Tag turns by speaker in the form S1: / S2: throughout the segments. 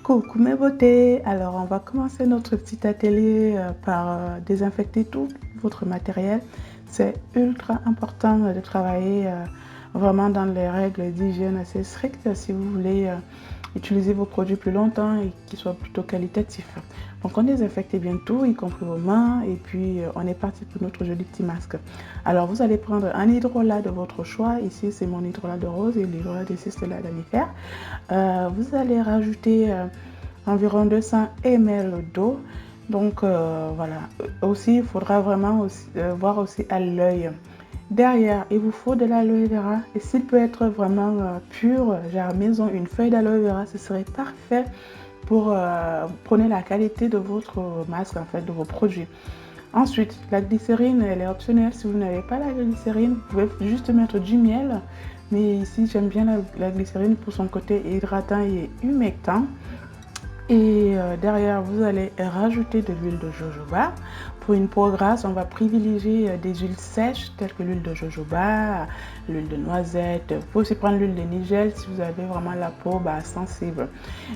S1: Coucou mes beautés, alors on va commencer notre petit atelier par désinfecter tout votre matériel. C'est ultra important de travailler vraiment dans les règles d'hygiène assez strictes si vous voulez utiliser vos produits plus longtemps et qu'ils soient plutôt qualitatifs. Donc on désinfecte bien tout, y compris vos mains, et puis on est parti pour notre joli petit masque. Alors vous allez prendre un hydrolat de votre choix. Ici c'est mon hydrolat de rose et l'hydrolat de cystella d'anifère. Vous allez rajouter environ 200 ml d'eau. Donc voilà, aussi il faudra vraiment aussi, voir aussi à l'œil. Derrière, il vous faut de l'aloe vera et s'il peut être vraiment pur, genre maison, une feuille d'aloe vera, ce serait parfait pour prendre la qualité de votre masque, en fait, de vos produits. Ensuite, la glycérine, elle est optionnelle. Si vous n'avez pas la glycérine, vous pouvez juste mettre du miel. Mais ici, j'aime bien la glycérine pour son côté hydratant et humectant. Et derrière, vous allez rajouter de l'huile de jojoba. Pour une peau grasse, on va privilégier des huiles sèches telles que l'huile de jojoba, l'huile de noisette. Vous pouvez aussi prendre l'huile de nigel si vous avez vraiment la peau sensible.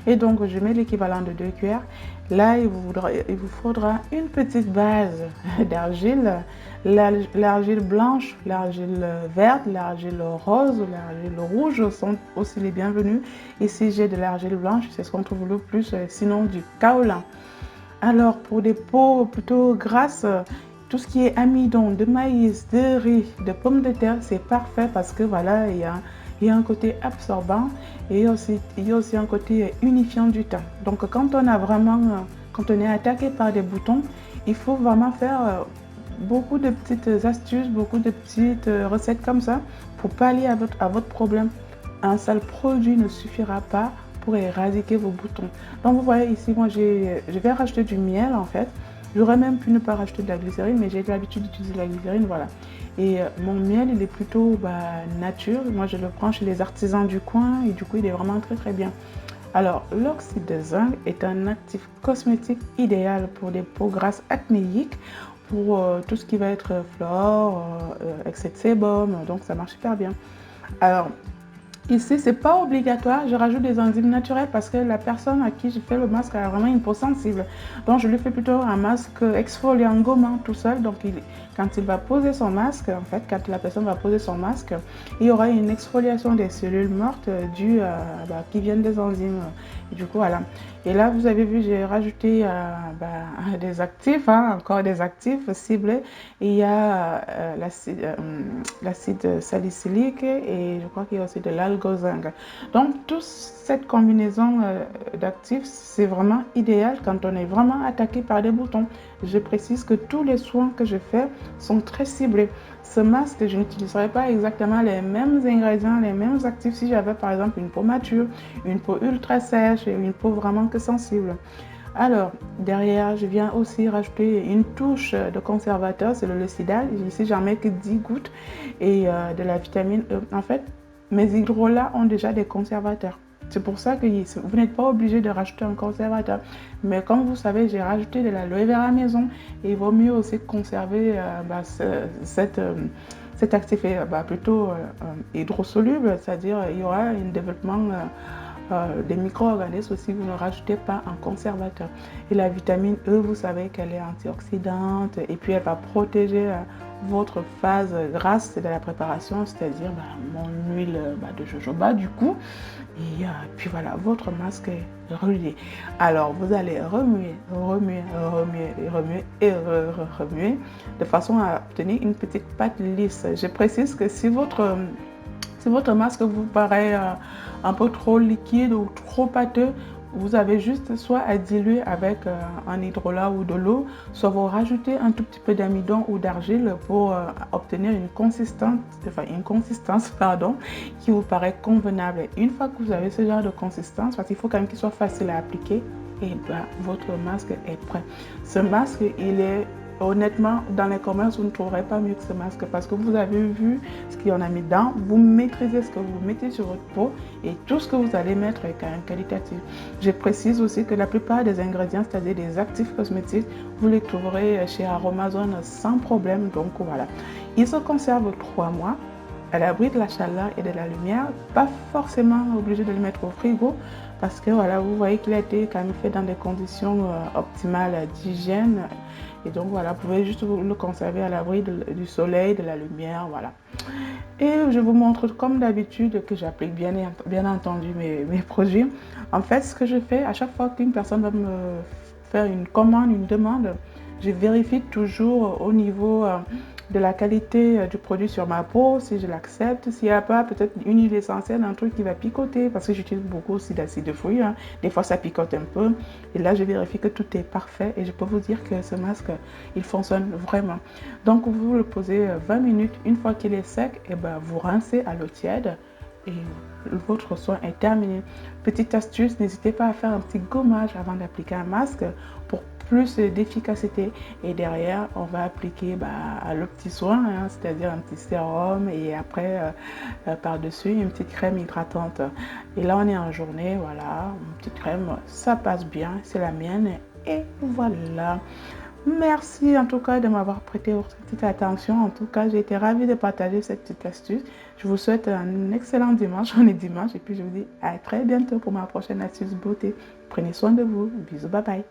S1: Et donc, je mets l'équivalent de 2 cuillères. Là, il vous faudra une petite base d'argile. L'argile blanche, l'argile verte, l'argile rose, l'argile rouge sont aussi les bienvenus. Ici, j'ai de l'argile blanche, c'est ce qu'on trouve le plus, sinon du kaolin. Alors, pour des peaux plutôt grasses, tout ce qui est amidon, de maïs, de riz, de pommes de terre, c'est parfait parce que voilà, il y a un côté absorbant et il y a aussi un côté unifiant du teint. Donc, quand on est attaqué par des boutons, il faut vraiment faire beaucoup de petites astuces, beaucoup de petites recettes comme ça pour pallier à votre problème. Un seul produit ne suffira pas pour éradiquer vos boutons. Donc vous voyez ici, moi je vais rajouter du miel en fait. J'aurais même pu ne pas rajouter de la glycérine, mais j'ai l'habitude d'utiliser la glycérine, voilà. Et mon miel, il est plutôt nature. Moi, je le prends chez les artisans du coin et du coup, il est vraiment très très bien. Alors, l'oxyde de zinc est un actif cosmétique idéal pour des peaux grasses acnéiques, pour tout ce qui va être flore, excès de sébum, donc ça marche super bien. Alors, ici, c'est pas obligatoire, je rajoute des enzymes naturelles parce que la personne à qui je fais le masque a vraiment une peau sensible. Donc, je lui fais plutôt un masque exfoliant gommant tout seul. Donc, quand il va poser son masque, en fait, quand la personne va poser son masque, il y aura une exfoliation des cellules mortes qui viennent des enzymes. Et du coup, voilà. Et là, vous avez vu, j'ai rajouté des actifs, encore des actifs ciblés. Il y a l'acide salicylique et je crois qu'il y a aussi de l'algozingue. Donc, toute cette combinaison d'actifs, c'est vraiment idéal quand on est vraiment attaqué par des boutons. Je précise que tous les soins que je fais sont très ciblés. Ce masque, je n'utiliserai pas exactement les mêmes ingrédients, les mêmes actifs si j'avais par exemple une peau mature, une peau ultra sèche et une peau vraiment que sensible. Alors, derrière, je viens aussi rajouter une touche de conservateur, c'est le Lucidal. Ici, j'en mets que 10 gouttes et de la vitamine E. En fait, mes hydrolats ont déjà des conservateurs. C'est pour ça que vous n'êtes pas obligé de rajouter un conservateur. Mais comme vous savez, j'ai rajouté de l'aloe vera maison et il vaut mieux aussi conserver cet actif plutôt hydrosoluble, c'est-à-dire il y aura un développement des micro-organismes si vous ne rajoutez pas un conservateur. Et la vitamine E, vous savez qu'elle est antioxydante et puis elle va protéger votre phase grasse de la préparation, c'est-à-dire mon huile de jojoba du coup. Et puis voilà, votre masque est relié. Alors vous allez remuer, remuer, remuer, remuer et remuer de façon à obtenir une petite pâte lisse. Je précise que si votre masque vous paraît un peu trop liquide ou trop pâteux, vous avez juste soit à diluer avec un hydrolat ou de l'eau, soit vous rajoutez un tout petit peu d'amidon ou d'argile pour obtenir une consistance qui vous paraît convenable. Et une fois que vous avez ce genre de consistance, parce qu'il faut quand même qu'il soit facile à appliquer, et votre masque est prêt. Ce masque, il est honnêtement, dans les commerces, vous ne trouverez pas mieux que ce masque parce que vous avez vu ce qu'il y en a mis dedans. Vous maîtrisez ce que vous mettez sur votre peau et tout ce que vous allez mettre est quand même qualitatif. Je précise aussi que la plupart des ingrédients, c'est-à-dire des actifs cosmétiques, vous les trouverez chez Aromazone sans problème. Donc voilà, il se conserve 3 mois. à l'abri de la chaleur et de la lumière. Pas forcément obligé de le mettre au frigo parce que voilà, vous voyez qu'il a été quand même fait dans des conditions optimales d'hygiène. Et donc voilà, vous pouvez juste le conserver à l'abri du soleil, de la lumière, voilà. Et je vous montre comme d'habitude que j'applique bien entendu mes produits. En fait, ce que je fais à chaque fois qu'une personne va me faire une commande, une demande, je vérifie toujours au niveau de la qualité du produit sur ma peau, si je l'accepte, s'il n'y a pas peut-être une huile essentielle, un truc qui va picoter, parce que j'utilise beaucoup aussi d'acide de fruits, hein. Des fois ça picote un peu, et là je vérifie que tout est parfait, et je peux vous dire que ce masque, il fonctionne vraiment. Donc vous le posez 20 minutes, une fois qu'il est sec, et ben, vous rincez à l'eau tiède, et votre soin est terminé. Petite astuce, n'hésitez pas à faire un petit gommage avant d'appliquer un masque pour plus d'efficacité. Et derrière, on va appliquer le petit soin, hein, c'est-à-dire un petit sérum et après par-dessus une petite crème hydratante. Et là, on est en journée, voilà, une petite crème, ça passe bien, c'est la mienne. Et voilà. Merci en tout cas de m'avoir prêté votre petite attention. En tout cas, j'ai été ravie de partager cette petite astuce. Je vous souhaite un excellent dimanche. On est dimanche et puis je vous dis à très bientôt pour ma prochaine astuce beauté. Prenez soin de vous. Bisous, bye bye.